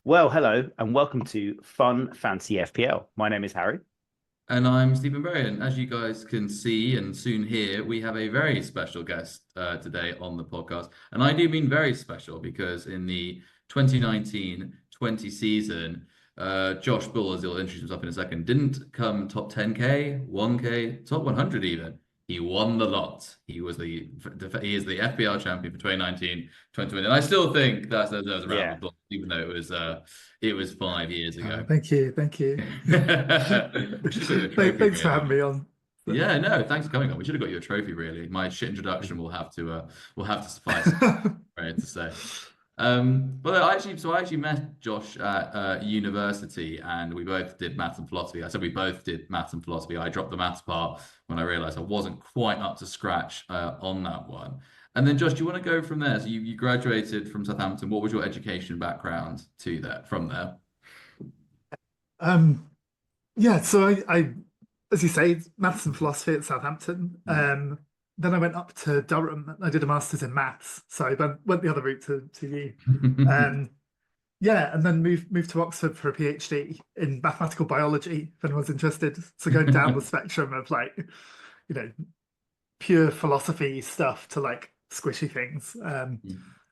Well, hello and welcome to Fun Fantasy FPL. My name is Harry. And I'm Stephen Berry, and as you guys can see and soon hear, we have a very special guest today on the podcast. And I do mean very special because in the 2019-20 season, Josh Bull, as he'll introduce himself in a second, didn't come top 10K, 1K, top 100 even. He won the lot. He is the FPL champion for 2019-2020. And I still think that deserves a round of Yeah. applause, even though it was 5 years ago. Oh, Thank you, thank you. We should have got you a trophy, Thanks for really. having me on. Yeah, no, thanks for coming on. We should have got you a trophy, really. My shit introduction will have to suffice, right, to say. But I actually met Josh at university, and we both did maths and philosophy. I said we both did maths and philosophy. I dropped the maths part when I realized I wasn't quite up to scratch on that one. And then, Josh, do you want to go from there? So you graduated from Southampton. What was your education background to that from there? Um, yeah, so I, as you say, maths and philosophy at Southampton. Then I went up to Durham. I did a master's in maths, so I went the other route to you. Um, yeah, and then moved to Oxford for a PhD in mathematical biology. If anyone's interested, so going down the spectrum of you know, pure philosophy stuff to like squishy things.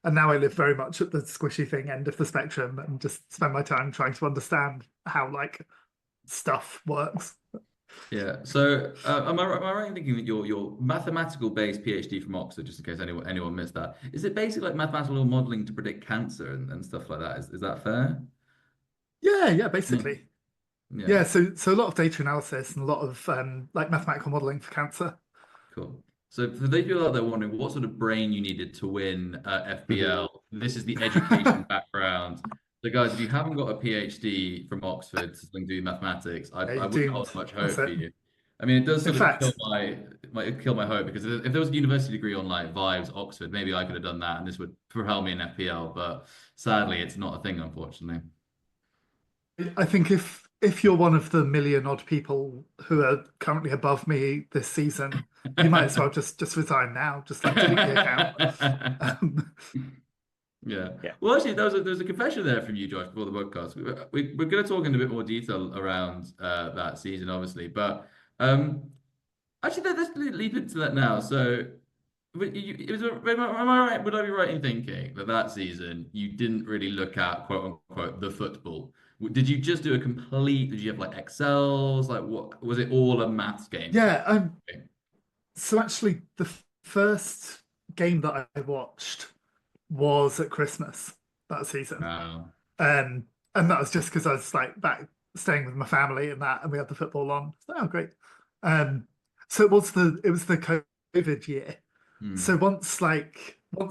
And now I live very much at the squishy thing end of the spectrum and just spend my time trying to understand how like stuff works. Yeah. So, am I right in thinking that your mathematical based PhD from Oxford, just in case anyone missed that, is it basically like mathematical modeling to predict cancer and stuff like that? Is that fair? Yeah, Yeah. basically. Yeah. Yeah, so a lot of data analysis and a lot of like mathematical modeling for cancer. Cool. So for those people out there wondering what sort of brain you needed to win FPL, this is the education background. So guys, if you haven't got a PhD from Oxford to do mathematics, I, Yeah, I you're wouldn't doomed. hold much That's hope for it. you. I mean, it does In sort of kill fact, my hope because if there was a university degree on like Vibes Oxford, maybe I could have done that and this would propel me in FPL. But sadly, it's not a thing, unfortunately. I think if you're one of the million odd people who are currently above me this season, you might as well just resign now. Just like delete the account. Um, Yeah. Yeah. Well, actually, there was a confession there from you, Josh, before the podcast. We're going to talk in a bit more detail around that season, obviously, but um, actually, let's leap into that now. So, am I right? Would I be right in thinking that that season you didn't really look at quote unquote the football? Did you just do a complete? Did you have like Excels? Like, what was it? All a maths game? yeah, so actually the first game that I watched was at Christmas that season. Wow. Um, and that was just because I was like back staying with my family and that, and we had the football on. So, oh, great. Um, so it was the COVID year. Hmm. So once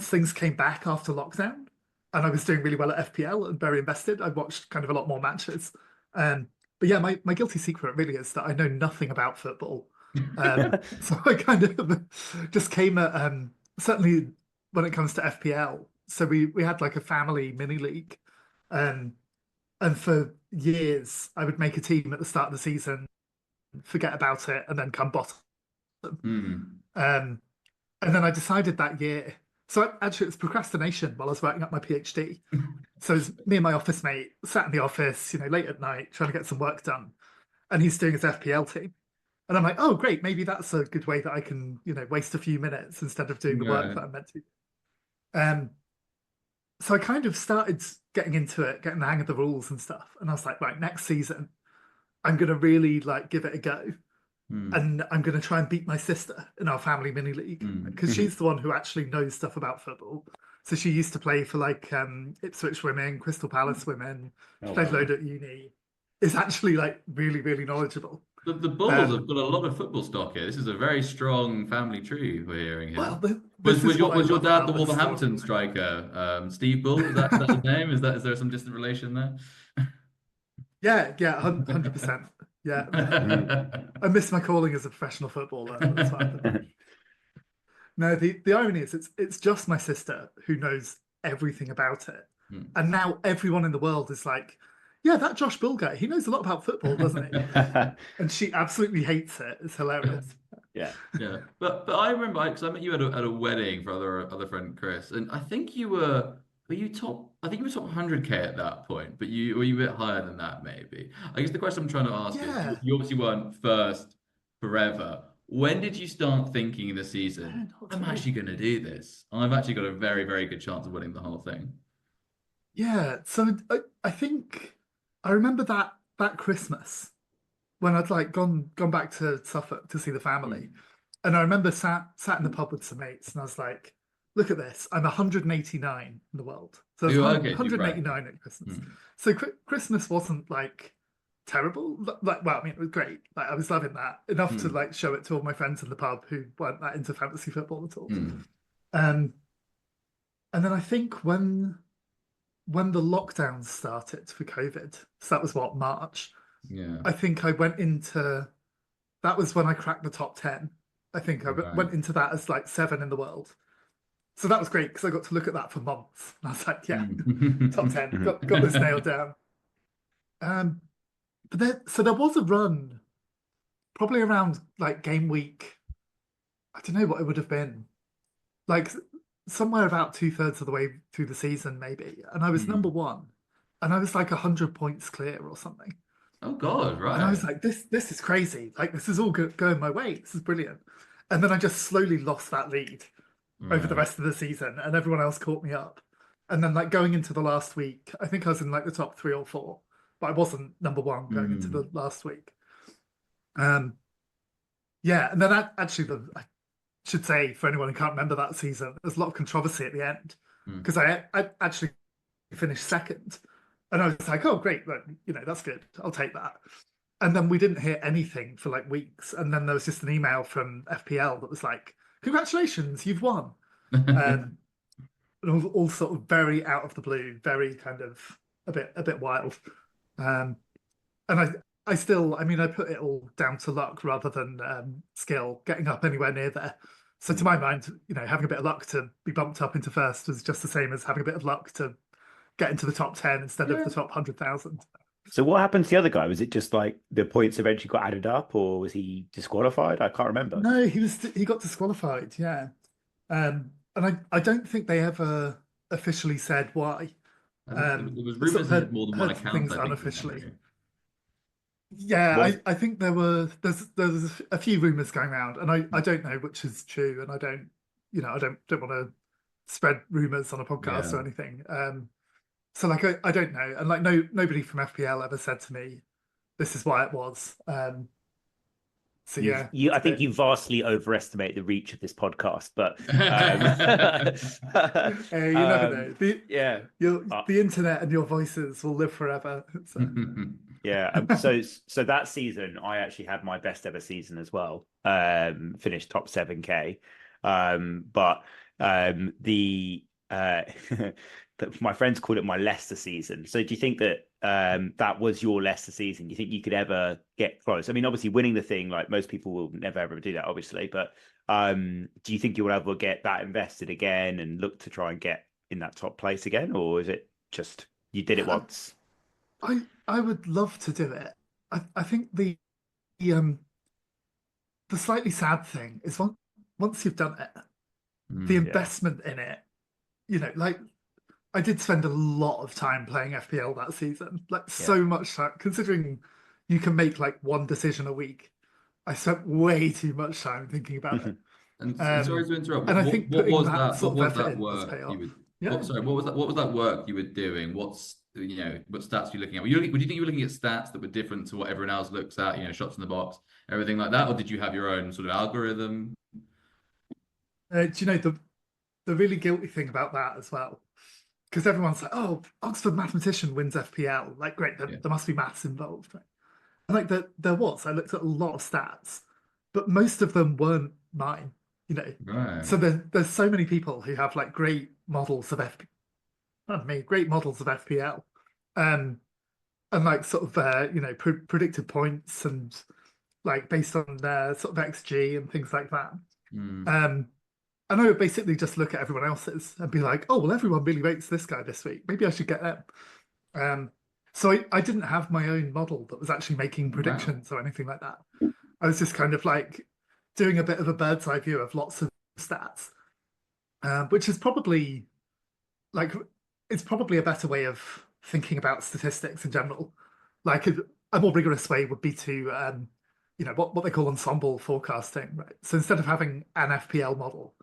things came back after lockdown, and I was doing really well at FPL and very invested, I watched kind of a lot more matches. But yeah, my guilty secret really is that I know nothing about football. So I kind of just came at certainly when it comes to FPL. So we had like a family mini league, um, and for years I would make a team at the start of the season, forget about it, and then come bottom. Hmm. Um, and then I decided that year. So actually, it was procrastination while I was writing up my PhD. So it was me and my office mate sat in the office, late at night, trying to get some work done, and he's doing his FPL team. And I'm like, oh, great, maybe that's a good way that I can, waste a few minutes instead of doing the work Right. that I'm meant to. Um, so I kind of started getting into it, getting the hang of the rules and stuff. And I was like, right, next season, I'm gonna really like give it a go. Hmm. And I'm gonna try and beat my sister in our family mini league Hmm. because she's the one who actually knows stuff about football. So she used to play for like Ipswich Women, Crystal Palace Women. She Oh played wow. load at uni. Is actually like really, really knowledgeable. The Bulls have Um, got a lot of football stock here. This is a very strong family tree we're hearing here. well, Was this was is your what I was your love dad the about this Wolverhampton story. striker, Steve Bull? Is that his name? Is there some distant relation there? Yeah, 100%. Yeah, Mm. I miss my calling as a professional footballer. That's what happened. No, the irony is it's just my sister who knows everything about it. Hmm. And now everyone in the world is like, yeah, that Josh Bull guy, he knows a lot about football, doesn't he? And she absolutely hates it. It's hilarious. Yeah. Yeah, but I remember because I met you at a wedding for other friend Chris, and I think you were Were you top? I think you were top 100K at that point, but were you a bit higher than that, maybe? I guess the question I'm trying to ask is, Yeah. you obviously weren't first forever. When did you start thinking in the season, Man, what I'm to do? actually going to do this? I've actually got a very, very good chance of winning the whole thing. Yeah. So I think I remember that Christmas when I'd like gone back to Suffolk to see the family. Mm. And I remember sat in the pub with some mates, and I was like, "Look at this! I'm 189 in the world. So there's Okay, right. 189 at Christmas. Mm. So Christmas wasn't like terrible. Like, well, I mean, it was great. Like, I was loving that enough to Mm. like show it to all my friends in the pub who weren't that into fantasy football at all. Mm. Um, and then I think when the lockdowns started for COVID, so that was what, March. Yeah. I think I went into that was when I cracked the top 10. I think I Right. went into that as like 7 in the world. So that was great because I got to look at that for months. And I was like, yeah, top 10, Mm. got this nailed down. But there was a run probably around like game week. I don't know what it would have been. Like somewhere about 2/3 of the way through the season, maybe. And I was number Mm. one. And I was like 100 points clear or something. Oh God, And I right. was like, this is crazy. Like this is all going my way. This is brilliant. And then I just slowly lost that lead over the Right. rest of the season, and everyone else caught me up. And then like going into the last week, I think I was in like the top 3 or 4, but I wasn't number one going into Mm. the last week. Um, yeah, and then actually I should say for anyone who can't remember that season, there's a lot of controversy at the end Mm. because I actually finished second, and I was like, oh great, look, that's good, I'll take that. And then we didn't hear anything for like weeks, and then there was just an email from FPL that was like, congratulations, you've won. Um, and all sort of very out of the blue, very kind of a bit wild. Um, and I still, I mean, I put it all down to luck rather than skill getting up anywhere near there. So to Mm. my mind, having a bit of luck to be bumped up into first was just the same as having a bit of luck to get into the top 10 instead of Yeah. the top 100,000. So what happened to the other guy? Was it just like the points eventually got added up, or was he disqualified? I can't remember. No, he got disqualified. Yeah, and I don't think they ever officially said why. I think there was I sort rumors of he had more than one heard account, things I think, from unofficially. memory. Yeah, Was I think there's a few rumors going around, and I don't know which is true, and I don't don't want to spread rumors on a podcast Yeah. or anything. So like I don't know, and like nobody from FPL ever said to me this is why it was. So yeah, I it's a think bit. you vastly overestimate the reach of this podcast, but Hey, you never know. Yeah. The internet and your voices will live forever. So. Yeah. So that season, I actually had my best ever season as well. Finished top 7K. But the my friends called it my Leicester season. So do you think that that was your Leicester season? Do you think you could ever get close? I mean, obviously winning the thing, like most people will never ever do that, obviously. But do you think you will ever get that invested again and look to try and get in that top place again, or is it just you did it Yeah, once? I would love to do it. I think the um the slightly sad thing is once you've done it, the Mm. Yeah. investment in it, like I did spend a lot of time playing FPL that season, like Yeah. so much time, considering you can make like one decision a week. I spent way too much time thinking about it. And sorry Um, to interrupt. and I think What putting was that that? What sort of was effort that in does work pay you off. would? Yeah. Sorry, what was that work you were doing? What's what stats were you looking at? Would you think you were looking at stats that were different to what everyone else looks at? Shots in the box, everything like that, or did you have your own sort of algorithm? Do you know the really guilty thing about that as well? Because everyone's like, "Oh, Oxford mathematician wins FPL." Like, great, Yeah. there must be maths involved. Right? And like there was. I looked at a lot of stats, but most of them weren't mine. Right. So there's so many people who have like great models of great models of FPL, um, and like sort of predicted points and like based on their sort of XG and things like that. Mm. And I would basically just look at everyone else's and be like, oh, well, everyone really rates this guy this week. Maybe I should get them. So I didn't have my own model that was actually making Wow. predictions or anything like that. I was just kind of like doing a bit of a bird's eye view of lots of stats, which is probably like it's probably a better way of thinking about statistics in general. Like a more rigorous way would be to what they call ensemble forecasting, right? So instead of having an FPL model,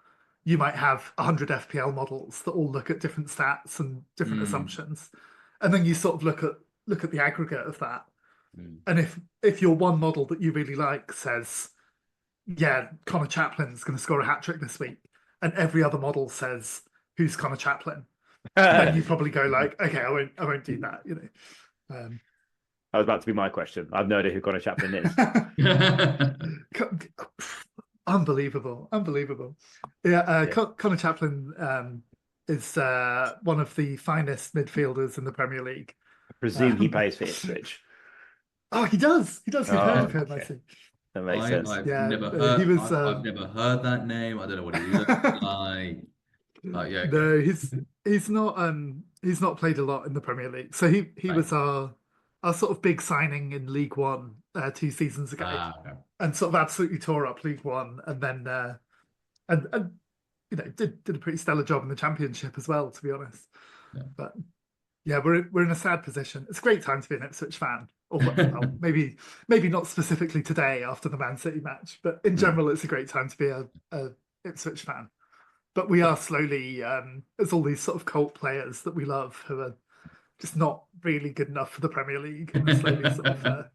you might have 100 FPL models that all look at different stats and different assumptions, and then you sort of look at the aggregate of that. And if your one model that you really like says, yeah, Connor Chaplin's going to score a hat trick this week, and every other model says, who's Connor Chaplin? Then you probably go like, okay, I won't do that, That was about to be my question. I've no idea who Connor Chaplin is. Unbelievable. Yeah, Connor Chaplin is one of the finest midfielders in the Premier League. I presume he plays for Ipswich. Oh, he does. We've heard of him, I think. That makes sense. I've Yeah, never he heard. was. I've never heard that name. I don't know what he looks like. Yeah, okay. No, he's not played a lot in the Premier League. So he Right. was our sort of big signing in League One 2 seasons ago, Okay. and sort of absolutely tore up League One, and then and did a pretty stellar job in the Championship as well, to be honest. Yeah. But yeah, we're in a sad position. It's a great time to be an Ipswich fan, or well, maybe not specifically today after the Man City match, but in general, it's a great time to be a Ipswich fan. But we are slowly, there's all these sort of cult players that we love who are just not really good enough for the Premier League, and are slowly sort of,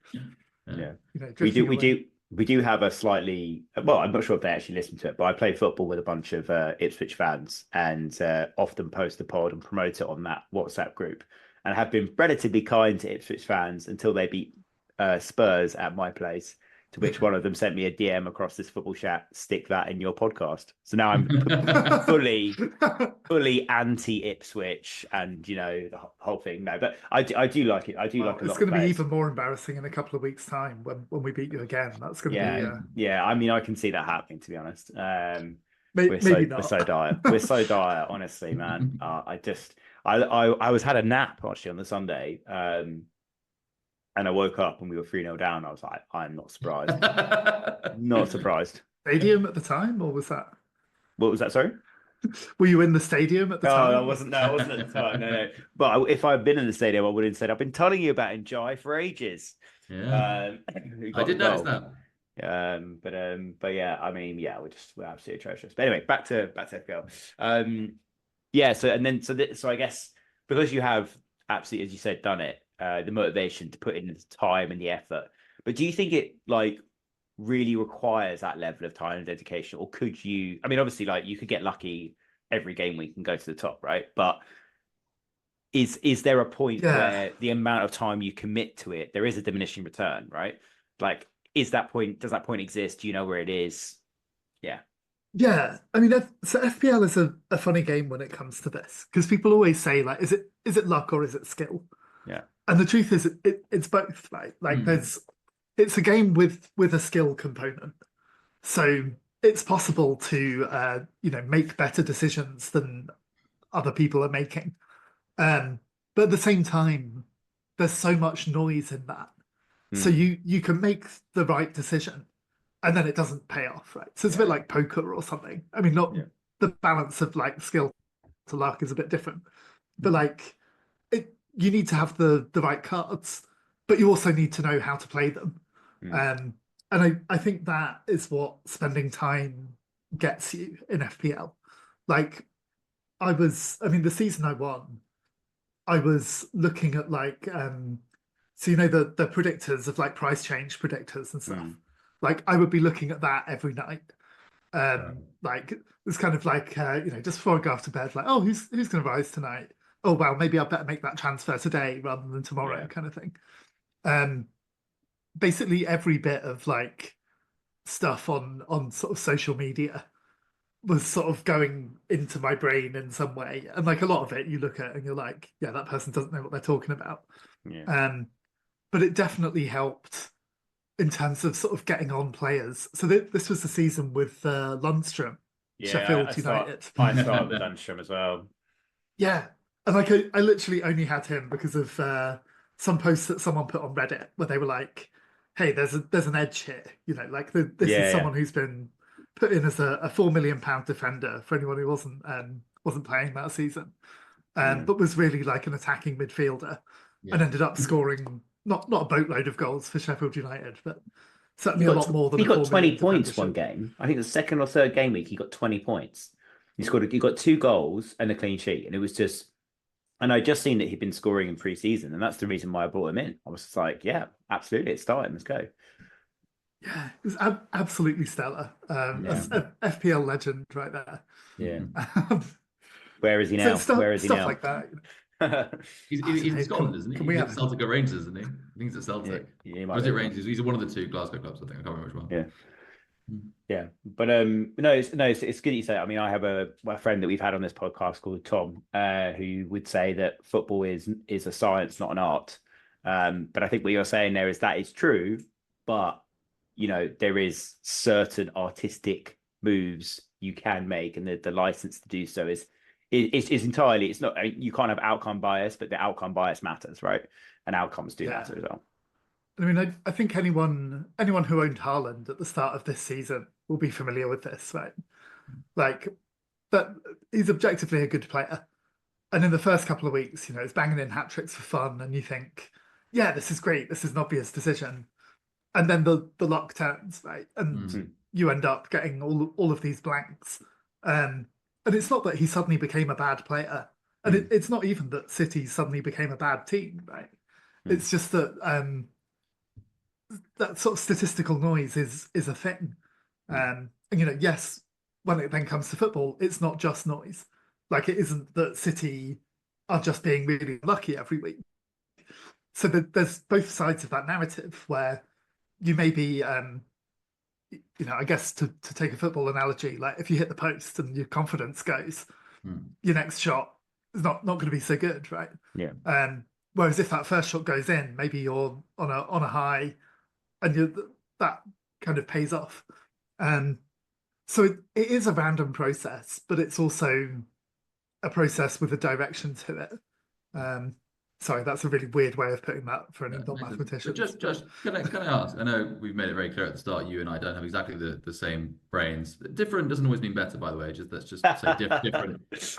we do have a slightly, well, I'm not sure if they actually listen to it, but I play football with a bunch of Ipswich fans, and often post the pod and promote it on that WhatsApp group, and have been relatively kind to Ipswich fans until they beat Spurs at my place. To which one of them sent me a DM across this football chat, stick that in your podcast. So now I'm fully anti Ipswich, and the whole thing. No, but I do like it. I do like a lot. It's going to be even more embarrassing in a couple of weeks' time when we beat you again. That's going to be yeah. I mean, I can see that happening, to be honest. Maybe not. We're so dire. We're so dire, honestly, man. I had a nap actually on the Sunday. And I woke up and we were 3-0 down. I was like, I'm not surprised. Not surprised. Stadium at the time, or was that? What was that, sorry? Were you in the stadium at the time? No, I wasn't at the time. No. But if I'd been in the stadium, I would have said, I've been telling you about Njai for ages. Yeah. I did notice that. But yeah, I mean, yeah, we're absolutely atrocious. But anyway, back to FPL. Yeah, so I guess because you have absolutely, as you said, done it, the motivation to put in the time and the effort. But do you think it really requires that level of time and dedication, or could you? I mean, obviously, you could get lucky every game week and go to the top, right? But is there a point where the amount of time you commit to it, there is a diminishing return, right? Does that point exist? Do you know where it is? Yeah, I mean, so FPL is a funny game when it comes to this, because people always say, is it luck or is it skill? Yeah. And the truth is, it's both, right? It's a game with a skill component. So it's possible to, make better decisions than other people are making. But at the same time, there's so much noise in that. So you can make the right decision, and then it doesn't pay off, right? So it's a bit like poker or something. I mean, not the balance of skill to luck is a bit different, but you need to have the right cards, but you also need to know how to play them. And I think that is what spending time gets you in FPL. The season I won, I was looking at so the predictors of price change predictors and stuff. I would be looking at that every night. It's kind of just before I go off to bed, oh, who's going to rise tonight? Oh, well, maybe I better make that transfer today rather than tomorrow, kind of thing. Basically every bit of stuff on sort of social media was sort of going into my brain in some way. And a lot of it you look at and you're like, yeah, that person doesn't know what they're talking about. But it definitely helped in terms of sort of getting on players. So this was the season with Lundstrom, Sheffield United. I started with Lundstrom as well. Yeah. And I literally only had him because of some posts that someone put on Reddit where they were like, hey, there's an edge here. This is someone who's been put in as a £4 million defender for anyone who wasn't playing that season. but was really like an attacking midfielder and ended up scoring not a boatload of goals for Sheffield United, but certainly a lot more than he a got 4 20 million points defender one should. game. I think the second or third game week he got 20 points. He got 2 goals and a clean sheet, and it was just. And I just seen that he'd been scoring in pre-season, and that's the reason why I brought him in. I was just like, yeah, absolutely, it's time. Let's go. Yeah, it was absolutely stellar. That's FPL legend right there. Yeah. Um, Where is he now? Where is he stuff now? like that. He's in Scotland, isn't he? Can we He's have at Celtic or Rangers, isn't he? I think he's at Celtic. Yeah, he Or might is be. it Rangers? He's at one of the two Glasgow clubs, I think. I can't remember which one. Yeah. Yeah, but no, it's good that you say it. I mean, I have a friend that we've had on this podcast called Tom, who would say that football is a science, not an art. But I think what you're saying there is that is true, but there is certain artistic moves you can make, and the license to do so is entirely. It's not, I mean, you can't have outcome bias, but the outcome bias matters, right? And outcomes do matter as well. I mean, I think anyone who owned Haaland at the start of this season will be familiar with this, right? Like that he's objectively a good player. And in the first couple of weeks, it's banging in hat tricks for fun, and you think, yeah, this is great, this is an obvious decision. And then the luck turns, right? And you end up getting all of these blanks. And it's not that he suddenly became a bad player. And it's not even that City suddenly became a bad team, right? It's just that that sort of statistical noise is a thing. And yes, when it then comes to football, it's not just noise. Like it isn't that City are just being really lucky every week. So there's both sides of that narrative where you may be, I guess to take a football analogy, like if you hit the post and your confidence goes, your next shot is not going to be so good, right? Yeah. Whereas if that first shot goes in, maybe you're on a high, and that kind of pays off. So it is a random process, but it's also a process with a direction to it. Sorry, that's a really weird way of putting that for an non-mathematician. Just can I ask? I know we've made it very clear at the start. You and I don't have exactly the same brains. Different doesn't always mean better, by the way. Let's just say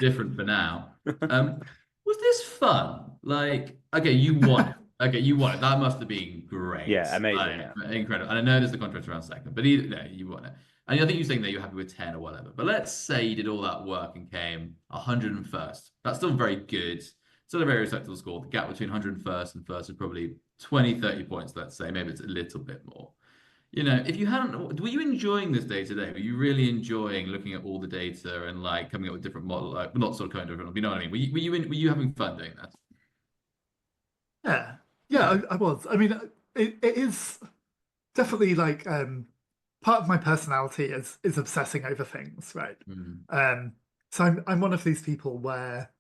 different for now. Was this fun? Like, okay, you won it. Okay, you won it. That must have been great. Yeah, amazing. Incredible. And I know there's the controversy around second, but you won it. And I think you're saying that you're happy with 10 or whatever. But let's say you did all that work and came 101st. That's still very good. Still a very respectable score. The gap between 101st and first is probably 20, 30 points, let's say. Maybe it's a little bit more. If you hadn't, were you enjoying this day to day? Were you really enjoying looking at all the data and like coming up with different models? Like, not sort of coming different, you know what I mean? Were you having fun doing that? Yeah, I was. I mean, it is definitely like part of my personality is obsessing over things, right? So I'm one of these people where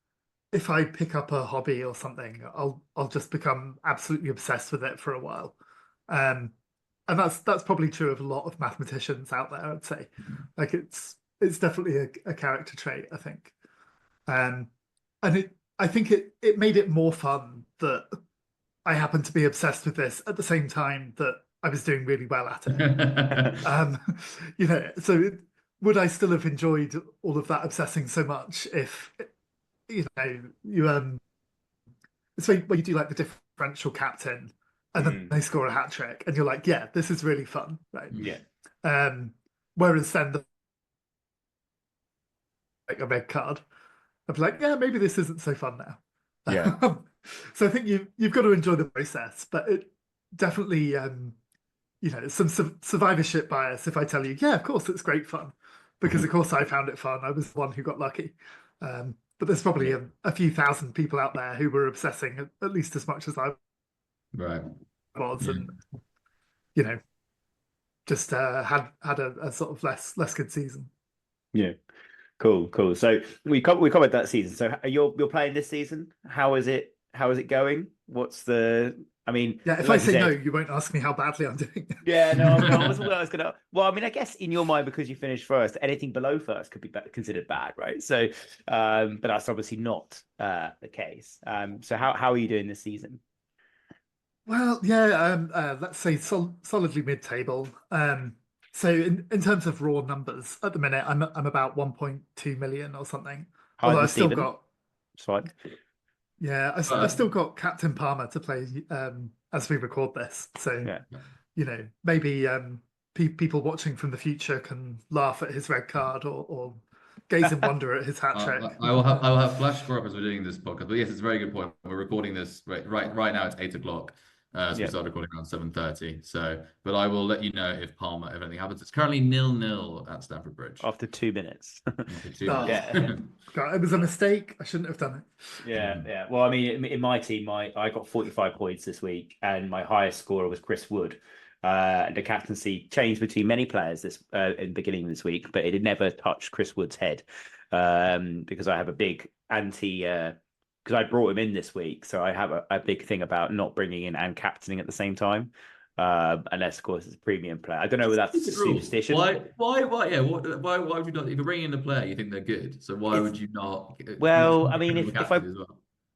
if I pick up a hobby or something, I'll just become absolutely obsessed with it for a while. And that's probably true of a lot of mathematicians out there, I'd say. Like it's definitely a character trait, I think. And I think it made it more fun that I happened to be obsessed with this at the same time that I was doing really well at it. So would I still have enjoyed all of that obsessing so much if you it's when you do like the differential captain and then they score a hat trick and you're like, yeah, this is really fun, right? Yeah. Whereas then like a red card, I'd be like, yeah, maybe this isn't so fun now. Yeah. So I think you've got to enjoy the process, but it definitely some survivorship bias if I tell you, yeah, of course it's great fun, because of course I found it fun. I was the one who got lucky. But there's probably a few thousand people out there who were obsessing at least as much as I was, and just had a sort of less good season. Yeah, cool. So we covered that season. So you're playing this season. How is it going? What's the? I mean, yeah. If I say no, you won't ask me how badly I'm doing. Yeah, no. I was gonna. Well, I mean, I guess in your mind, because you finished first, anything below first could be considered bad, right? So, but that's obviously not the case. So how are you doing this season? Well, yeah. Let's say solidly mid-table. So in terms of raw numbers, at the minute, I'm about 1.2 million or something. Higher Although than I've still Stephen? got It's fine. Yeah, I still got Captain Palmer to play as we record this. So, maybe people watching from the future can laugh at his red card or gaze in wonder at his hat trick. I will have flash score up as we're doing this podcast. But yes, it's a very good point. We're recording this right now. It's 8 o'clock. So we started recording around 7:30. So, but I will let you know if anything happens. It's currently 0-0 at Stamford Bridge. After 2 minutes. After 2 minutes. Yeah. God, it was a mistake. I shouldn't have done it. Yeah. Well, I mean, in my team, I got 45 points this week, and my highest scorer was Chris Wood. The captaincy changed between many players in the beginning of this week, but it had never touched Chris Wood's head because I have a big because I brought him in this week, so I have a big thing about not bringing in and captaining at the same time, unless of course it's a premium player. I don't know whether that's a superstition. Why? Yeah. Why would you not? If you're bringing in a player, you think they're good. So why would you not? Well, I mean, if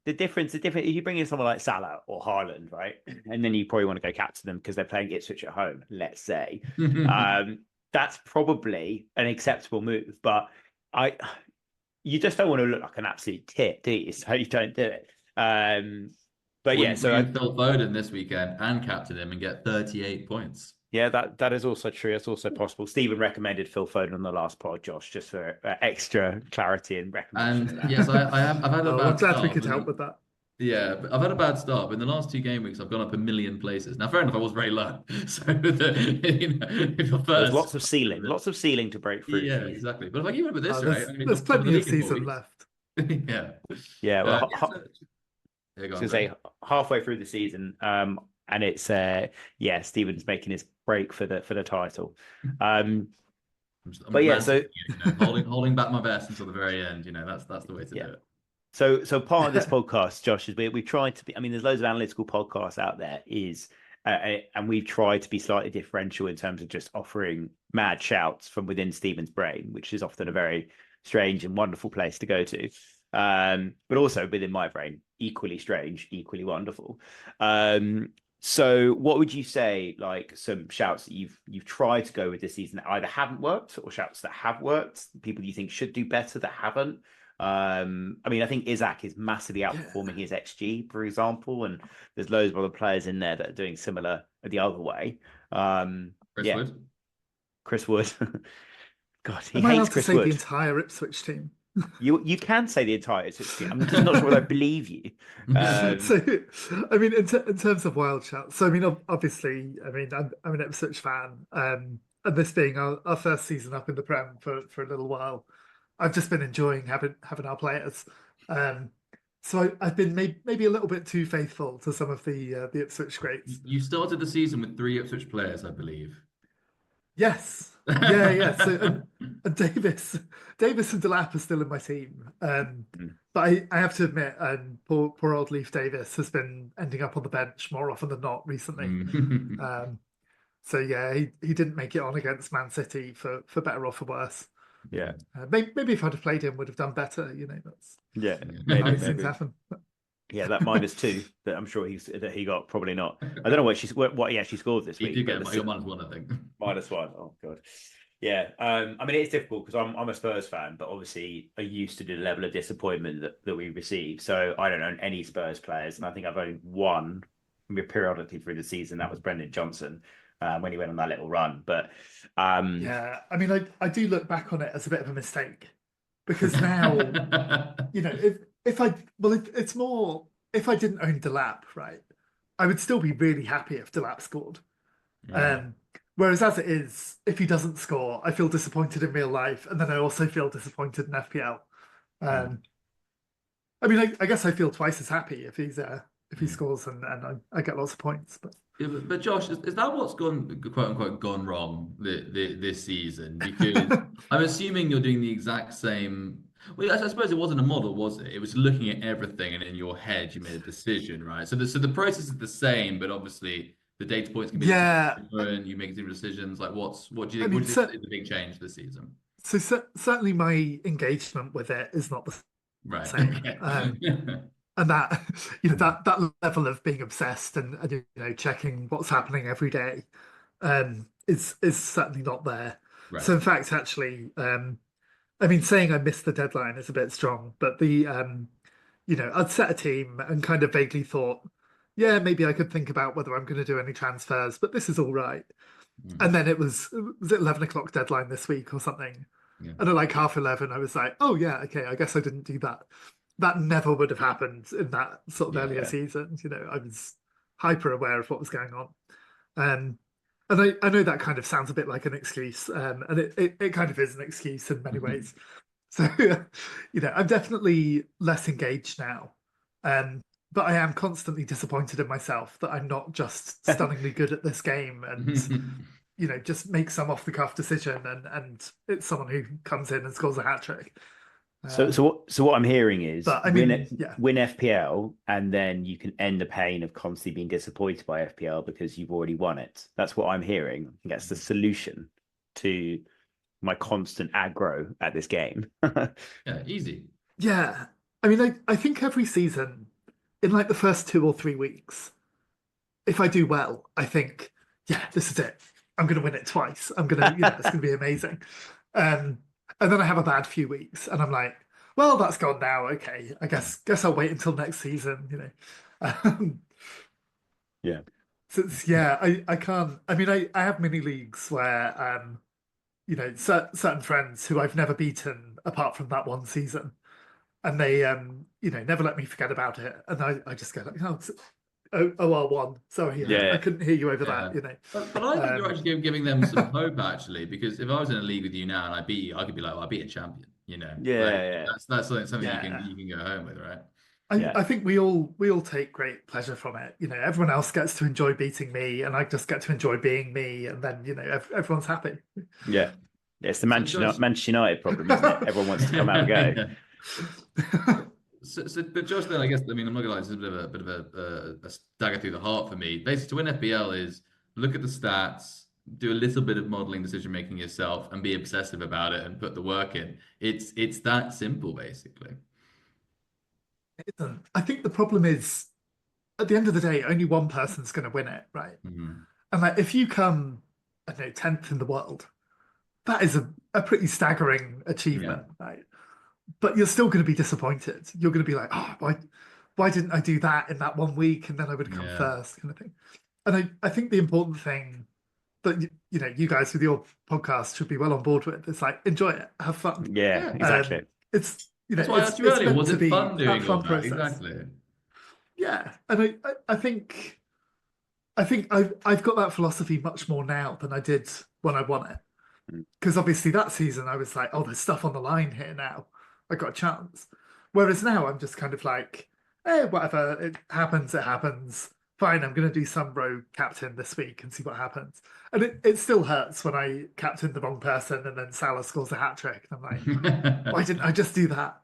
the difference, if you bring in someone like Salah or Haaland, right, and then you probably want to go captain them because they're playing Ipswich at home, let's say, that's probably an acceptable move. But you just don't want to look like an absolute tit, do you? So you don't do it. But yeah, so Phil Foden this weekend and captain him and get 38 points. Yeah, that is also true. It's also possible. Stephen recommended Phil Foden on the last pod, Josh, just for extra clarity and recommendation. And yes, I've had a bad I'm glad start. we could help with that. Yeah, but I've had a bad start. But in the last 2 game weeks, I've gone up a million places. Now, fair enough, I was very low. So, if you're first, there's lots of ceiling to break through. Yeah, exactly. But if I keep up with this, right? There's plenty of season left. Yeah. Yeah. Well, I was going to say halfway through the season, and it's Stephen's making his break for the title. But yeah, so holding back my best until the very end. That's the way to do it. So part of this podcast, Josh, is we've tried to be. I mean, there's loads of analytical podcasts out there. And we've tried to be slightly differential in terms of just offering mad shouts from within Stephen's brain, which is often a very strange and wonderful place to go to. But also within my brain, equally strange, equally wonderful. So what would you say, like some shouts that you've tried to go with this season that either haven't worked or shouts that have worked, people you think should do better that haven't? I mean, I think Isaac is massively outperforming his XG, for example, and there's loads of other players in there that are doing similar the other way. Chris Wood. God, he hates Chris Wood. The entire Ipswich team. You can say the entire Ipswich team. I'm just not sure whether I believe you. So, I mean, in terms of wild shouts, so I mean, obviously, I mean, I'm an Ipswich fan, and this being our first season up in the Prem for a little while, I've just been enjoying having our players. So I've been maybe a little bit too faithful to some of the Ipswich greats. You started the season with 3 Ipswich players, I believe. Yes. Yeah. So and Davis and Delap are still in my team. But I have to admit, poor old Leif Davis has been ending up on the bench more often than not recently. So yeah, he didn't make it on against Man City for better or for worse. Yeah. Maybe if I'd have played him, would have done better. That's maybe how these things happen. Yeah, that -2 that I'm sure he got, probably not. I don't know what he actually scored this week. He did get -1, I think. -1. Oh god. Yeah. I mean, it's difficult because I'm a Spurs fan, but obviously I used to do the level of disappointment that we receive. So I don't own any Spurs players, and I think I've only one periodically through the season. That was Brendan Johnson. When he went on that little run, but yeah, I mean, I do look back on it as a bit of a mistake because now, it's more if I didn't own Delap, right, I would still be really happy if Delap scored. Whereas as it is, if he doesn't score, I feel disappointed in real life, and then I also feel disappointed in FPL. I mean, I guess I feel twice as happy if he scores and I get lots of points, but. Yeah, but Josh, is that what's quote unquote gone wrong this season? Because I'm assuming you're doing the exact same. Well, I suppose it wasn't a model, was it? It was looking at everything, and in your head you made a decision, right? So the process is the same, but obviously the data points can be different. You make different decisions. Like, what do you think is the big change this season? So certainly my engagement with it is not the same. Okay. And that that level of being obsessed and checking what's happening every day is certainly not there. Right. So in fact, actually, I mean, saying I missed the deadline is a bit strong, but the I'd set a team and kind of vaguely thought, yeah, maybe I could think about whether I'm going to do any transfers, but this is all right. And then it was it 11 o'clock deadline this week or something. Yeah. And at like 11:30, I was like, oh yeah, okay, I guess I didn't do that. That never would have happened in that sort of earlier season. I was hyper aware of what was going on. And I know that kind of sounds a bit like an excuse, and it kind of is an excuse in many ways. So, I'm definitely less engaged now. But I am constantly disappointed in myself that I'm not just stunningly good at this game and, just make some off the cuff decision and it's someone who comes in and scores a hat trick. So what I'm hearing is But I mean, win FPL, and then you can end the pain of constantly being disappointed by FPL because you've already won it. That's what I'm hearing. I think that's the solution to my constant aggro at this game. Yeah, easy. Yeah. I mean, I think every season, in like the first 2 or 3 weeks, if I do well, I think, yeah, this is it. I'm going to win it twice. I'm going to, it's going to be amazing. And then I have a bad few weeks, and I'm like, well, that's gone now. Okay, I guess I'll wait until next season. Yeah. So I can't. I mean, I have mini leagues where certain friends who I've never beaten apart from that one season, and they never let me forget about it, and I just go like, oh, OR1. Sorry, I couldn't hear you over that. But I think you're actually giving them some hope, actually, because if I was in a league with you now and I beat you, I could be like, well, I beat a champion. That's something you can go home with, right? I think we all take great pleasure from it. Everyone else gets to enjoy beating me, and I just get to enjoy being me, and then everyone's happy. Yeah, it's the Manchester United problem, isn't it? Everyone wants to come out and go. But Josh, then I guess I'm not gonna lie, this is a bit of a dagger through the heart for me. Basically, to win FPL is look at the stats, do a little bit of modeling decision making yourself, and be obsessive about it and put the work in. It's that simple, basically. It isn't. I think the problem is, at the end of the day, only one person's going to win it, right? Mm-hmm. And like, if you come, I don't know, 10th in the world, that is a pretty staggering achievement, right? But you're still going to be disappointed. You're going to be like, oh, why didn't I do that in that 1 week? And then I would have come first, kind of thing. And I think the important thing that you guys with your podcast should be well on board with is like, enjoy it, have fun. Yeah, exactly. It's that's why I asked you earlier. Was it fun doing fun that? Exactly. Yeah, and I think I've got that philosophy much more now than I did when I won it. Because obviously that season I was like, oh, there's stuff on the line here now. I got a chance. Whereas now I'm just kind of like, whatever, it happens, it happens. Fine, I'm going to do some rogue captain this week and see what happens. And it still hurts when I captain the wrong person and then Salah scores a hat trick. And I'm like, why didn't I just do that?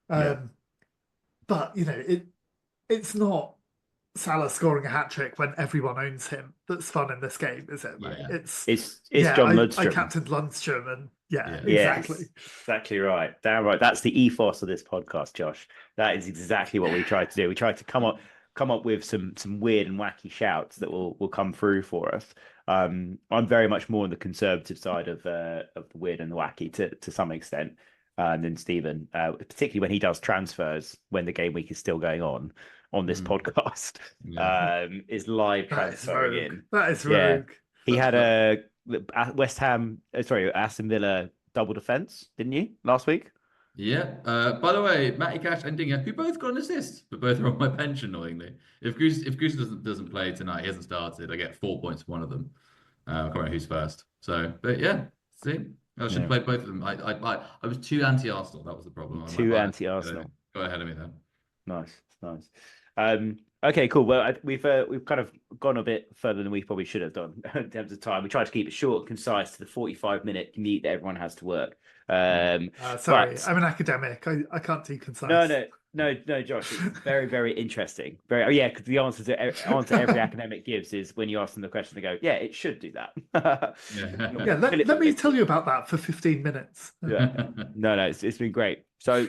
But, it's not Salah scoring a hat trick when everyone owns him that's fun in this game, is it? Right? It's John Lundstrom. I captained Lundstrom, and exactly. Yes, exactly right. Damn right. That's the ethos of this podcast, Josh. That is exactly what we tried to do. We tried to come up with some weird and wacky shouts that will come through for us. I'm very much more on the conservative side of the weird and the wacky to some extent than Stephen, particularly when he does transfers when the game week is still going on this podcast. Is live transferring in. That is rogue. He had a Aston Villa double defense, didn't you, last week? Yeah. By the way, Matty Cash and Dinger, who both got an assist, but both are on my bench annoyingly. If Goose doesn't play tonight, he hasn't started, I get 4 points for one of them. I can't remember who's first. So, but yeah, see, I should play both of them. I was too anti-Arsenal. That was the problem. Too anti-Arsenal. Go ahead of me then. Nice. Okay, cool. Well, we've kind of gone a bit further than we probably should have done in terms of time. We tried to keep it short and concise to the 45-minute commute that everyone has to work. Sorry, I'm an academic. I can't do concise. No, Josh. It's very, very interesting. Because the answer every academic gives is when you ask them the question, they go, "Yeah, it should do that." Let me tell you about that for 15 minutes. No, it's been great. So,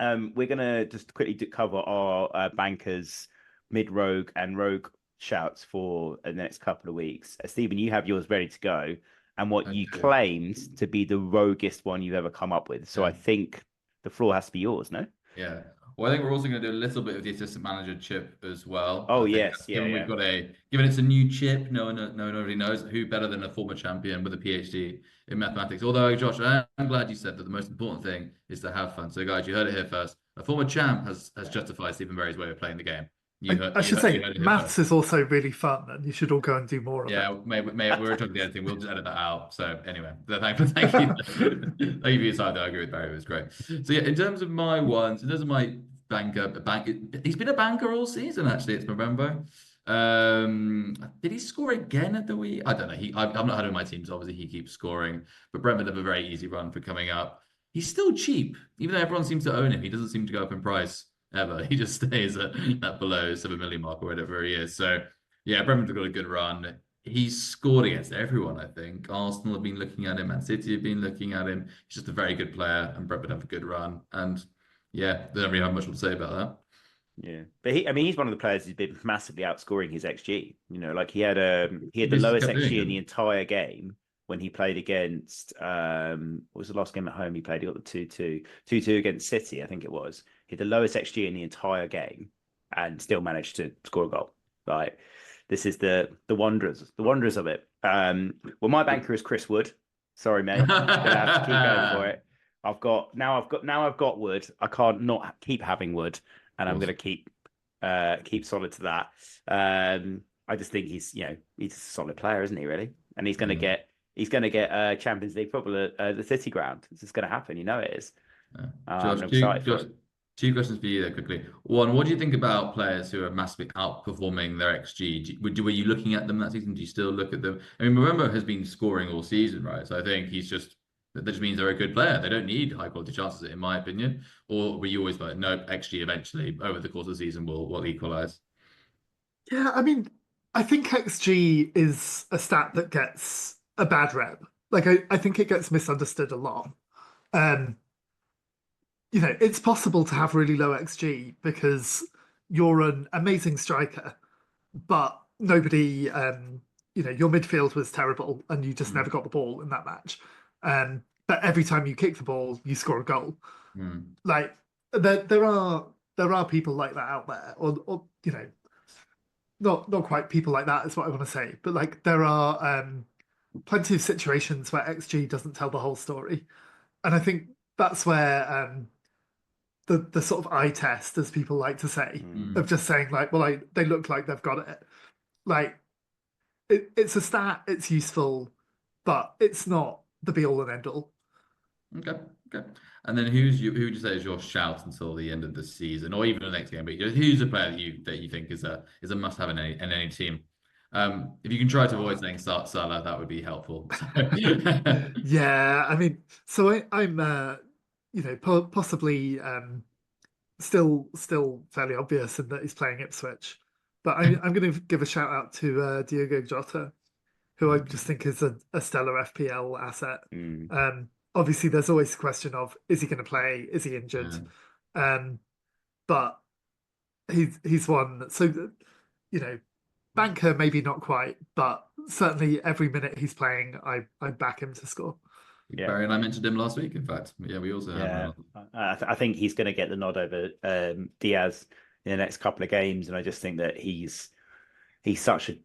we're gonna just quickly cover our bankers, mid-rogue and rogue shouts for the next couple of weeks. Stephen, you have yours ready to go, and what you claimed to be the roguest one you've ever come up with. So I think the floor has to be yours, no? Yeah. Well, I think we're also going to do a little bit of the assistant manager chip as well. Oh I think yes, yeah, given yeah. given it's a new chip, nobody knows who better than a former champion with a PhD in mathematics. Although, Josh, I'm glad you said that the most important thing is to have fun. So, guys, you heard it here first. A former champ has justified Stephen Barry's way of playing the game. I should say, Heard it here maths first. is also really fun, and you should all go and do more of it. Yeah, maybe we're talking the editing. We'll just edit that out. So anyway, thank you, thank you for your side. I agree with Barry. It was great. So yeah, in terms of my ones, in terms of my he's been a banker all season. Actually, it's Mbembo. Did he score again at the week? I don't know. I've not had him in my teams. Obviously, he keeps scoring, but Brentford have a very easy run for coming up. He's still cheap, even though everyone seems to own him. He doesn't seem to go up in price ever. He just stays at that below 7 million mark or whatever he is. So. Yeah, Brentford have got a good run. He's scored against everyone, I think. Arsenal have been looking at him, Man City have been looking at him. He's just a very good player, and Brentford have a good run. And yeah, they don't really have much more to say about that. Yeah, but he's one of the players who's been massively outscoring his XG. Like he had the Just lowest kept doing XG in it. the entire game when he played against what was the last game at home he played? He got the 2-2 against City, I think it was. He had the lowest XG in the entire game and still managed to score a goal. Like this is the wonders of it. Well, my banker is Chris Wood. Sorry, mate. Gonna have to keep going for it. I've got Wood. I can't not keep having Wood, and I'm gonna keep solid to that. I just think he's a solid player, isn't he? Really, and he's gonna get Champions League football at the City ground. It's just gonna happen. It is. Josh, I'm excited for it. two questions for you there quickly. One, what do you think about players who are massively outperforming their XG? Were you looking at them that season? Do you still look at them? I mean, Mbembo has been scoring all season, right? So I think that just means they're a good player. They don't need high quality chances, in my opinion. Or were you always like, no, XG eventually over the course of the season will equalize? Yeah, I mean, I think XG is a stat that gets a bad rep. Like, I think it gets misunderstood a lot. Um, it's possible to have really low XG because you're an amazing striker, but nobody, your midfield was terrible and you just never got the ball in that match. But every time you kick the ball, you score a goal. Like there are people like that out there, or not quite people like that is what I want to say, but like there are plenty of situations where XG doesn't tell the whole story, and I think that's where the sort of eye test, as people like to say, of just saying like, well, they look like they've got it. Like it's a stat, it's useful, but it's not the be all and end all. Okay. And then who would you say is your shout until the end of the season, or even the next game? But who's a player that you think is a must have in any team? If you can try to avoid saying Salah, that would be helpful. Yeah, I mean, so I'm possibly still fairly obvious in that he's playing Ipswich, but I'm going to give a shout out to Diogo Jota, who I just think is a stellar FPL asset. Obviously, there's always the question of, is he going to play? Is he injured? But he's one. So banker maybe not quite, but certainly every minute he's playing, I back him to score. Yeah. Barry and I mentioned him last week. In fact, yeah, we also have. I think he's going to get the nod over Diaz in the next couple of games, and I just think that he's such a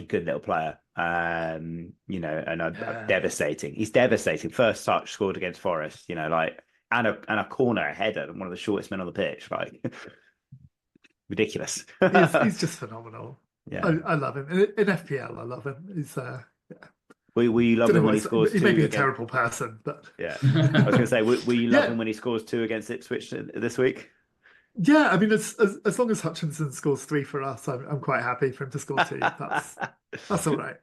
good little player. And devastating. He's devastating. First touch scored against Forest. And a corner, a header, one of the shortest men on the pitch. Like ridiculous. He's just phenomenal. Yeah, I love him in FPL. I love him. He's Will you love him when he scores? He may be a terrible person, but yeah. I was going to say, will you love him when he scores 2 against Ipswich this week? Yeah, I mean, as long as Hutchinson scores 3 for us, I'm quite happy for him to score 2. That's all right.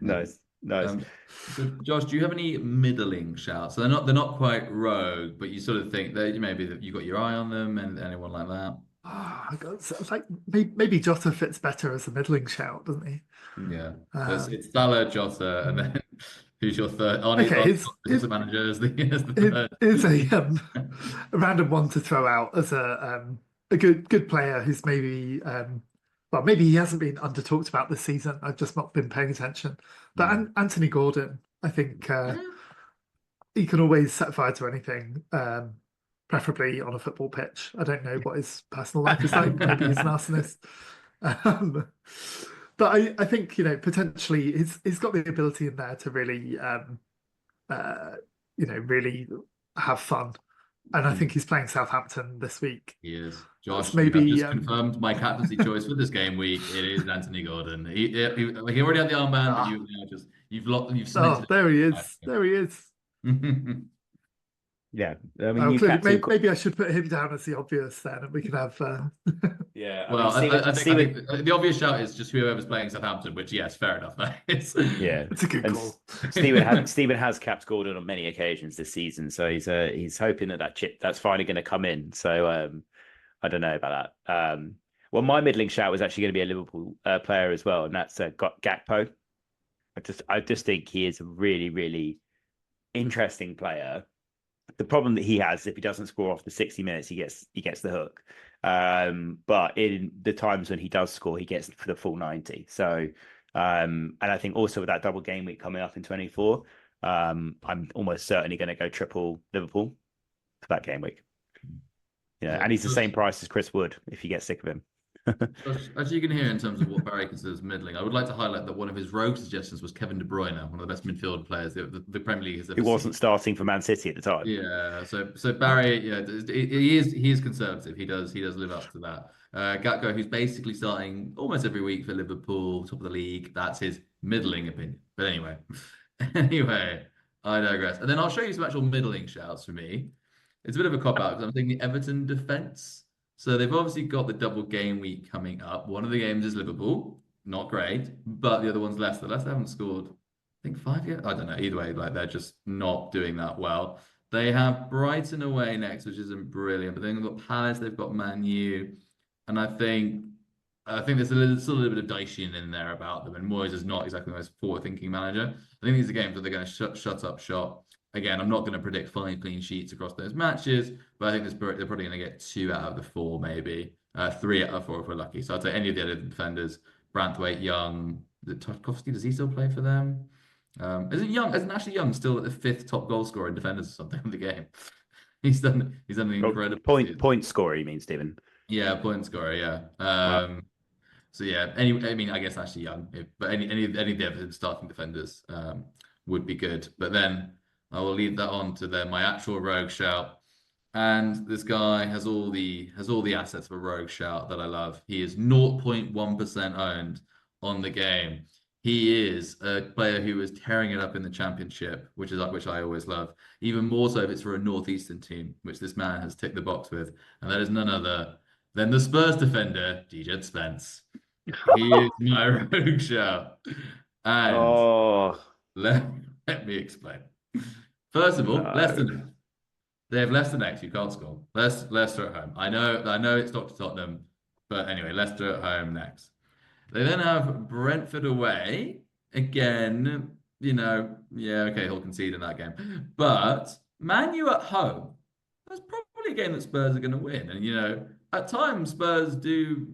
Nice. So Josh, do you have any middling shouts? So they're not quite rogue, but you sort of think that maybe you got your eye on them, and anyone like that. Like maybe Jota fits better as a middling shout, doesn't he? Yeah, it's Salah, Jota, and then who's your third? His manager is the third. It's a random one to throw out as a good player who's maybe maybe he hasn't been under talked about this season. I've just not been paying attention. But Anthony Gordon, I think he can always set fire to anything. preferably on a football pitch. I don't know what his personal life is like. Maybe he's an arsonist. Um, but I think, potentially he's got the ability in there to really, really have fun. And I think he's playing Southampton this week. He is. Josh, So maybe, you have just confirmed my captaincy choice for this game week. It is Anthony Gordon. He already had the armband, but you've cemented there he is. There he is. Yeah, I mean, maybe I should put him down as the obvious then, and we can have. Yeah, well, I think the obvious shout is just whoever's playing Southampton, which yes, fair enough. Yeah, it's a good call. Stephen has capped Gordon on many occasions this season, so he's hoping that chip that's finally going to come in. So I don't know about that. Well, my middling shout was actually going to be a Liverpool player as well, and that's got Gakpo. I just think he is a really, really interesting player. The problem that he has, if he doesn't score after 60 minutes, he gets the hook. But in the times when he does score, he gets for the full 90. So, and I think also with that double game week coming up in 24, I'm almost certainly going to go triple Liverpool for that game week. Yeah, and he's the same price as Chris Wood if you get sick of him. As you can hear in terms of what Barry considers middling, I would like to highlight that one of his rogue suggestions was Kevin De Bruyne, one of the best midfield players the Premier League has ever seen. Who wasn't starting for Man City at the time. Yeah, so Barry, he is conservative. He does live up to that. Gakpo, who's basically starting almost every week for Liverpool, top of the league. That's his middling opinion. But anyway, I digress. And then I'll show you some actual middling shouts for me. It's a bit of a cop-out because I'm thinking Everton defence. So they've obviously got the double game week coming up. One of the games is Liverpool, not great, but the other one's Leicester. Leicester haven't scored, I think 5 yet. I don't know. Either way, they're just not doing that well. They have Brighton away next, which isn't brilliant. But then they've got Palace, they've got Man U, and I think there's still a little bit of Dyson in there about them. And Moyes is not exactly the most forward-thinking manager. I think these are games where they're going to shut up shop. Again, I'm not going to predict 5 clean sheets across those matches, but I think they're probably going to get 2 out of the 4, maybe 3 out of 4 if we're lucky. So I'd say any of the other defenders, Branthwaite, Young, Tarkowski, does he still play for them? Isn't Ashley Young still at the 5th top goal scorer in defenders or something in the game? He's done an incredible point scorer. You mean, Stephen? Yeah, point scorer. Yeah. Wow. So yeah, I guess Ashley Young, but any of the other starting defenders would be good. But then I will leave that on to my actual rogue shout. And this guy has all the assets of a rogue shout that I love. He is 0.1% owned on the game. He is a player who is tearing it up in the championship, which I always love. Even more so if it's for a northeastern team, which this man has ticked the box with, and that is none other than the Spurs defender, DJ Spence. He is my rogue shout. And let me explain. First of all, Leicester. They have Leicester next. You can't score. Leicester at home. I know it's Dr. Tottenham, but anyway, Leicester at home next. They then have Brentford away. Again, okay, he'll concede in that game. But Man U at home. That's probably a game that Spurs are going to win. And, at times Spurs do,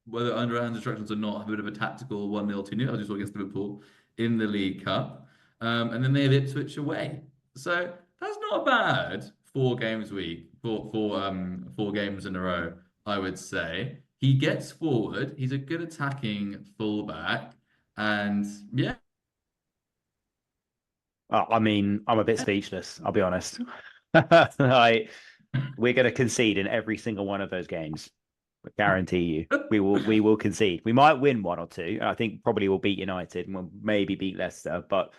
whether under hand instructions or not, have a bit of a tactical 1-0, 2-0. I just saw against Liverpool in the League Cup. And then they have Ipswich away. So that's not bad 4 games week, 4 games in a row, I would say. He gets forward. He's a good attacking fullback. And yeah. I mean, I'm a bit speechless, I'll be honest. We're going to concede in every single one of those games. I guarantee you. We will concede. We might win 1 or 2. I think probably we'll beat United and we'll maybe beat Leicester, but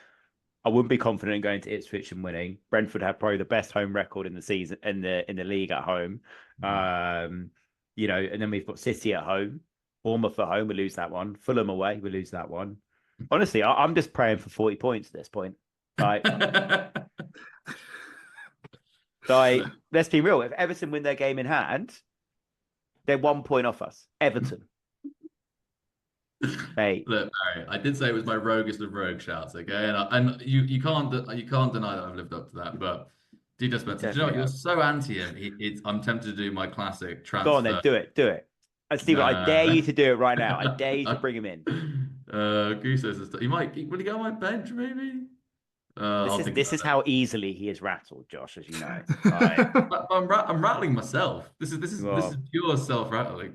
I wouldn't be confident in going to Ipswich and winning. Brentford have probably the best home record in the season in the league at home. And then we've got City at home, Bournemouth at home, we lose that one. Fulham away, we lose that one. Honestly, I'm just praying for 40 points at this point. Like, let's be real. If Everton win their game in hand, they're 1 point off us. Everton. Hey, look, Barry, I did say it was my roguest of rogue shouts, okay? And you can't deny that I've lived up to that. But DJ Spencer, do you know what? You're so anti him. I'm tempted to do my classic transfer. Go on then, do it. And Stephen, I dare you to do it right now. I dare you to bring him in. Goose says will he go on my bench maybe? I'll think This about is it. how easily he is rattled, Josh, as you know. Like, I'm rattling myself. This is well, pure self-rattling.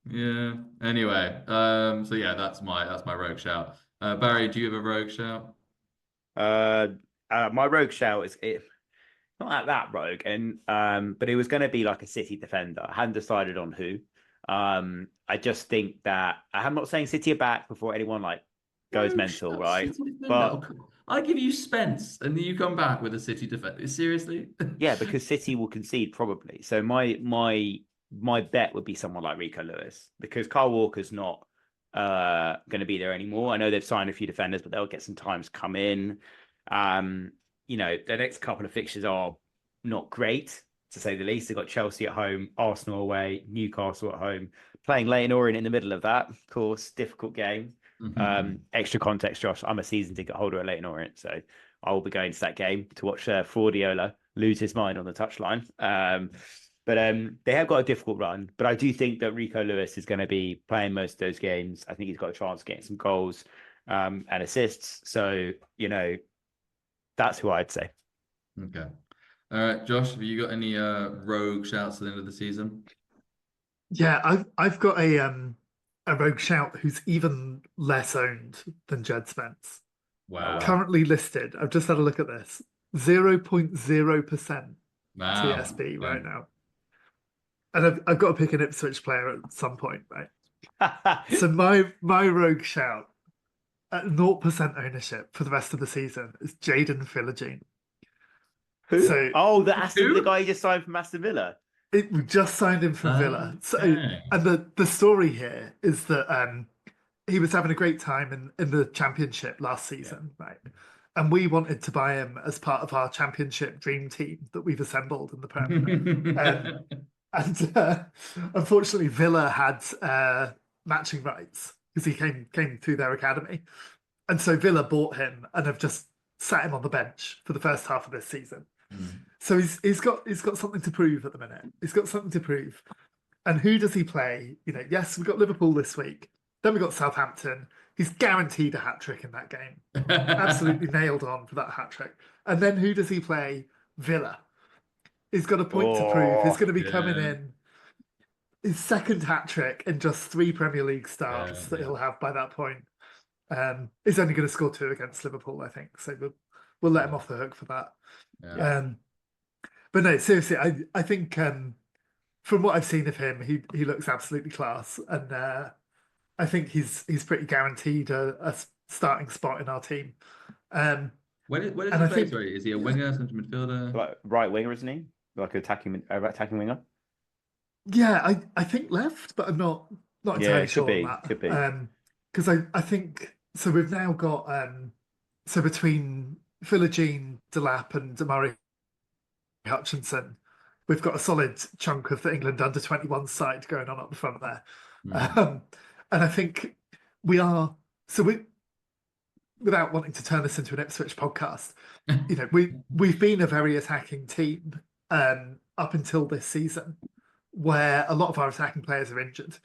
Yeah. Anyway, so yeah, that's my rogue shout. Barry, do you have a rogue shout? uh, my rogue shout is not at that rogue, and but it was going to be like a City defender. I hadn't decided on who. I just think that I'm not saying City are back before anyone like goes Rogue mental, shout, right? City defender. But Oh, come on. I give you Spence, and then you come back with a City defender. Seriously? yeah, because City will concede probably. So my bet would be someone like Rico Lewis because Kyle Walker's not going to be there anymore. I know they've signed a few defenders, but they'll get some time to come in. Um, the next couple of fixtures are not great to say the least. They've got Chelsea at home, Arsenal away, Newcastle at home, playing Leyton Orient in the middle of that. Of course, difficult game. Extra context, Josh. I'm a season ticket holder at Leyton Orient, so I will be going to that game to watch Fraudiola lose his mind on the touchline. But they have got a difficult run. But I do think that Rico Lewis is going to be playing most of those games. I think he's got a chance of getting some goals and assists. So, that's who I'd say. Okay. All right, Josh, have you got any rogue shouts at the end of the season? Yeah, I've got a rogue shout who's even less owned than Jed Spence. Wow. Currently listed, I've just had a look at this, 0.0% Wow. TSB right now. And I've got to pick an Ipswich player at some point, right? So my rogue shout at 0% ownership for the rest of the season is Jaden Philogene. Who? So the guy you just signed from Aston Villa. we just signed him from Villa. So and the story here is that he was having a great time in the championship last season, right? And we wanted to buy him as part of our championship dream team that we've assembled in the Prem. And unfortunately, Villa had matching rights because he came through their academy, and so Villa bought him and have just sat him on the bench for the first half of this season. So he's got something to prove at the minute. He's got something to prove. And who does he play? Yes, we've got Liverpool this week. Then we've got Southampton. He's guaranteed a hat trick in that game. Absolutely nailed on for that hat trick. And then who does he play? Villa. He's got a point to prove. He's going to be coming in his second hat trick in just 3 Premier League starts that he'll have by that point. He's only going to score 2 against Liverpool, I think. So we'll let him off the hook for that. But no, seriously, I think from what I've seen of him, he looks absolutely class, and I think he's pretty guaranteed a starting spot in our team. Where does he play? Sorry, is he a winger, central midfielder? Like right winger, isn't he? Like attacking winger? Yeah, I think left, but I'm not entirely sure on that. Could be. Because I think so. We've now got so between Philogene, Delap, and Damari Hutchinson, we've got a solid chunk of the England under-21 side going on up the front there. And I think we are, without wanting to turn this into an Ipswich podcast, we've been a very attacking team up until this season, where a lot of our attacking players are injured.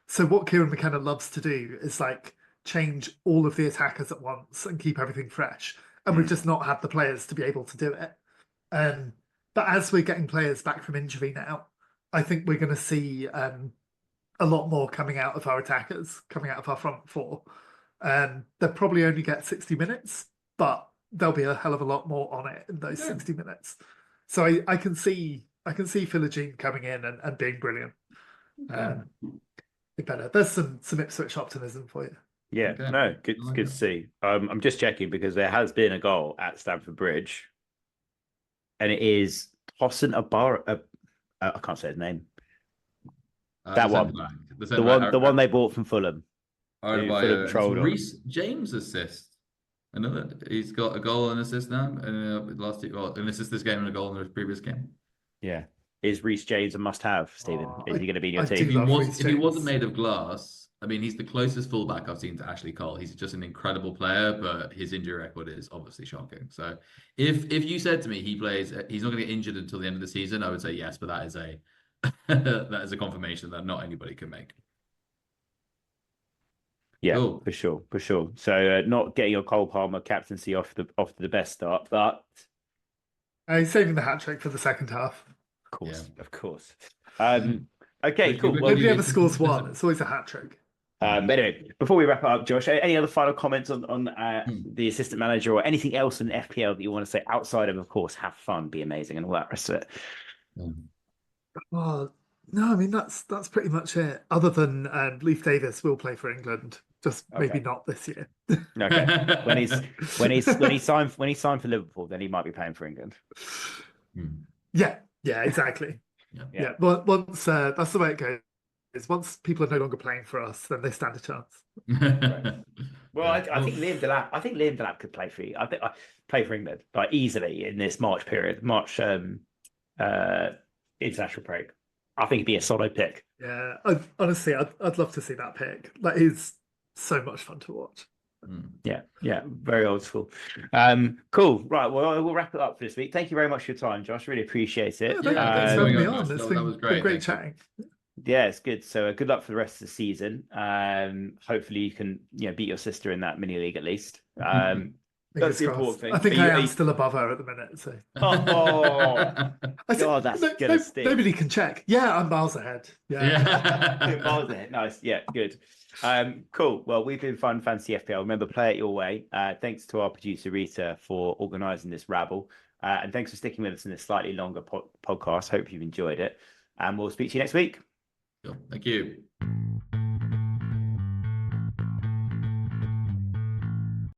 So what Kieran McKenna loves to do is like change all of the attackers at once and keep everything fresh. And we've just not had the players to be able to do it. But as we're getting players back from injury now, I think we're going to see a lot more coming out of our attackers, coming out of our front four. They'll probably only get 60 minutes, but there'll be a hell of a lot more on it in those 60 minutes. So I can see Philogene coming in and being brilliant. Better. There's some Ipswich optimism for you. Yeah, no, good to see. I'm just checking because there has been a goal at Stamford Bridge, and it is Tosin Abara. I can't say his name. That one, the one they bought from Fulham. Reece James assist. Another. He's got a goal and assist now. An assist this game and a goal in the previous game. Yeah. Is Reece James a must-have, Stephen? Is he going to be in your team? If he wasn't made of glass, I mean, he's the closest fullback I've seen to Ashley Cole. He's just an incredible player, but his injury record is obviously shocking. So, if you said to me he's not going to get injured until the end of the season, I would say yes. But that is a confirmation that not anybody can make. Yeah, Cool. for sure. So not getting your Cole Palmer captaincy off to the best start, but He's saving the hat trick for the second half. of course. Okay, Hopefully cool. we'll Well, be Nobody ever interested scores to one. visit. It's always a hat trick. but anyway, before we wrap it up, Josh, any other final comments on Hmm. the assistant manager or anything else in FPL that you want to say outside of course, have fun, be amazing, and all that rest of it? Oh no, I mean that's pretty much it. Other than Leif Davis will play for England, just maybe Okay. not this year. Okay. When he signed for Liverpool, then he might be playing for England. Yeah, exactly. Yeah. Well, once that's the way it goes. Once people are no longer playing for us, then they stand a chance. Right. Well, Yeah. I think Liam Delap. I think Liam Delap could play for you. I think I play for England like easily in this March period, international break. I think it'd be a solid pick. Yeah, honestly, I'd love to see that pick. That is so much fun to watch. Yeah, very old school. Cool. Right. Well, we'll wrap it up for this week. Thank you very much for your time, Josh. Really appreciate it. Yeah, thanks for having me on. It's That was great. been great chatting. Yeah, it's good. So good luck for the rest of the season. Hopefully you can beat your sister in that mini league at least. That's the important thing. I think I am still above her at the minute. So. Oh, God, that's gonna sting. Nobody can check. Yeah, I'm miles ahead. Yeah. Miles ahead. Nice. Yeah, good. Cool. Well, we've been Fun Fantasy FPL. Remember, play it your way. Thanks to our producer Rita for organising this rabble, and thanks for sticking with us in this slightly longer podcast. Hope you've enjoyed it, and we'll speak to you next week. Thank you.